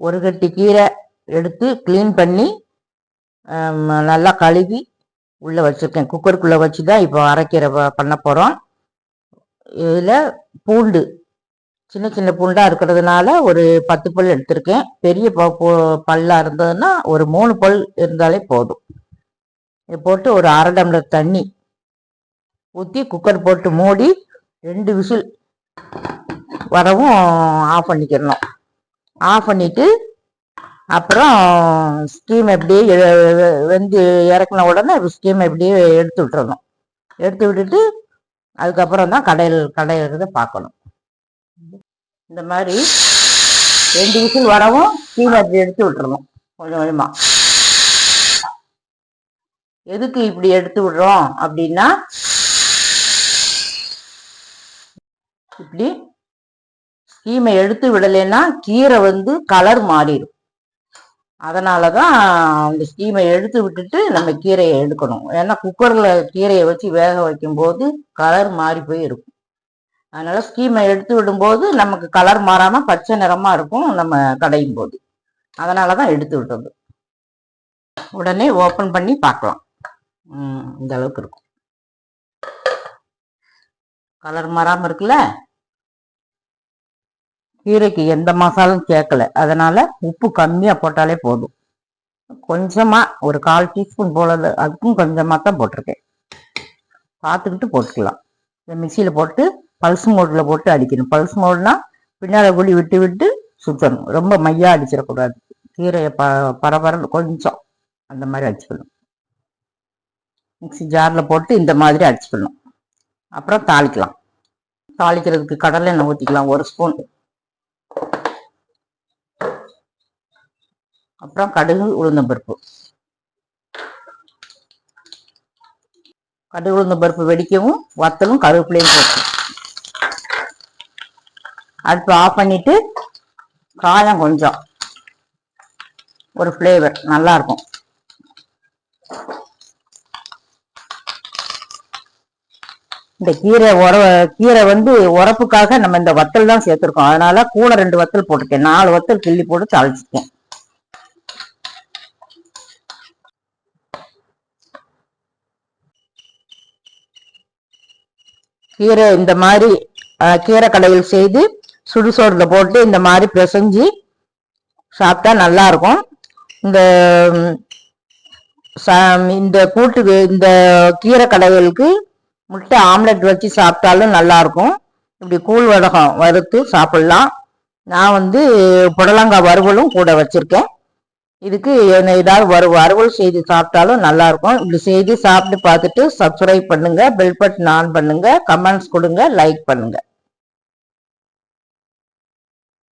ஒரு கட்டி கீரை எடுத்து க்ளீன் பண்ணி நல்லா கழுவி உள்ளே வச்சுருக்கேன். குக்கருக்குள்ளே வச்சு தான் இப்போ அரைக்கீரை பண்ண போகிறோம். இதில் பூண்டு சின்ன சின்ன பூண்டாக இருக்கிறதுனால ஒரு 10 பல் எடுத்திருக்கேன். பெரிய பல்லாக இருந்ததுன்னா ஒரு 3 பல் இருந்தாலே போதும். இது போட்டு ஒரு அரை டம்ளர் தண்ணி ஊற்றி குக்கர் போட்டு மூடி 2 விசில் வரவும் ஆஃப் பண்ணிக்கிறணும். ஆஃப் பண்ணிவிட்டு அப்புறம் ஸ்டீம் எப்படியே வெந்து இறக்குன உடனே ஸ்டீம் எப்படியே எடுத்து விட்டுறணும். எடுத்து விட்டுட்டு அதுக்கப்புறம் தான் கடையிறத பார்க்கணும். இந்த மாதிரி 2 விசில் வரவும் ஸ்டீம் அப்படி எடுத்து விட்டுறணும் கொஞ்சம் கொஞ்சமாக. எதுக்கு இப்படி எடுத்து விடுறோம் அப்படின்னா, இப்படி ஸ்டீமை எடுத்து விடலைன்னா கீரை கலர் மாறிடும். அதனாலதான் அந்த ஸ்டீமை எடுத்து விட்டுட்டு நம்ம கீரையை எடுக்கணும். ஏன்னா குக்கர்ல கீரையை வச்சு வேக வைக்கும் போது கலர் மாறி போய் இருக்கும். அதனால ஸ்டீமை எடுத்து விடும்போது நமக்கு கலர் மாறாம பச்சை நிறமா இருக்கும் நம்ம கடையும் போது. அதனாலதான் எடுத்து விட்டது. உடனே ஓபன் பண்ணி பார்க்கலாம். இந்த அளவுக்கு இருக்கும். கலர் மாறாம இருக்குல்ல. கீரைக்கு எந்த மசாலும் சேர்க்கல. அதனால உப்பு கம்மியா போட்டாலே போதும். கொஞ்சமா ஒரு 1/4 டீஸ்பூன் போல, அதுக்கும் கொஞ்சமா தான் போட்டிருக்கேன். பார்த்துக்கிட்டு போட்டுக்கலாம். மிக்சியில போட்டு பல்ஸ் மோட்ல போட்டு அடிக்கணும். பல்ஸ் மோட்னா பின்னால குழி விட்டு விட்டு சுத்தணும். ரொம்ப மையா அடிச்சிடக்கூடாது. கீரையை பரபரன்னு கொஞ்சம் அந்த மாதிரி அடிச்சுக்கணும். மிக்சி ஜார்ல போட்டு இந்த மாதிரி அடிச்சுக்கணும். அப்புறம் தாளிக்கலாம். தாளிக்கிறதுக்கு கடலை எண்ணெய் ஊற்றிக்கலாம் 1 ஸ்பூன். அப்புறம் கடுகு உளுந்தம்பருப்பு. கடுகு உளுந்தம்பருப்பு வெடிக்கவும் வத்தலும் கருவேப்பிலையும் போட்டு அடுப்பு ஆஃப் பண்ணிட்டு காயம் கொஞ்சம் ஒரு ஃப்ளேவர் நல்லா இருக்கும். இந்த கீரை உரப்புக்காக நம்ம இந்த வத்தல் தான் சேர்த்துருக்கோம். அதனால கூட 2 வத்தல் போட்டுருக்கேன். 4 வத்தல் கிள்ளி போட்டு தாளிச்சிருக்கேன். கீரை இந்த மாதிரி கீரை கடையில் செய்து சுடுசோறுல போட்டு இந்த மாதிரி பிசைஞ்சு சாப்பிட்டா நல்லா இருக்கும். இந்த கூட்டுக்கு இந்த கீரை கடைகளுக்கு முட்டை ஆம்லெட் வச்சு சாப்பிட்டாலும் நல்லா இருக்கும். இப்படி கூழ் வடகம் வறுத்து சாப்பிடலாம். நான் புடலங்காய் வறுவலும் கூட வச்சிருக்கேன். இதுக்கு ஏதாவது வறுவல் செய்து சாப்பிட்டாலும் நல்லா இருக்கும். இப்படி செய்து சாப்பிட்டு பார்த்துட்டு சப்ஸ்கிரைப் பண்ணுங்க, பெல் பட்டன் ஆன் பண்ணுங்க, கமெண்ட்ஸ் கொடுங்க, லைக் பண்ணுங்க.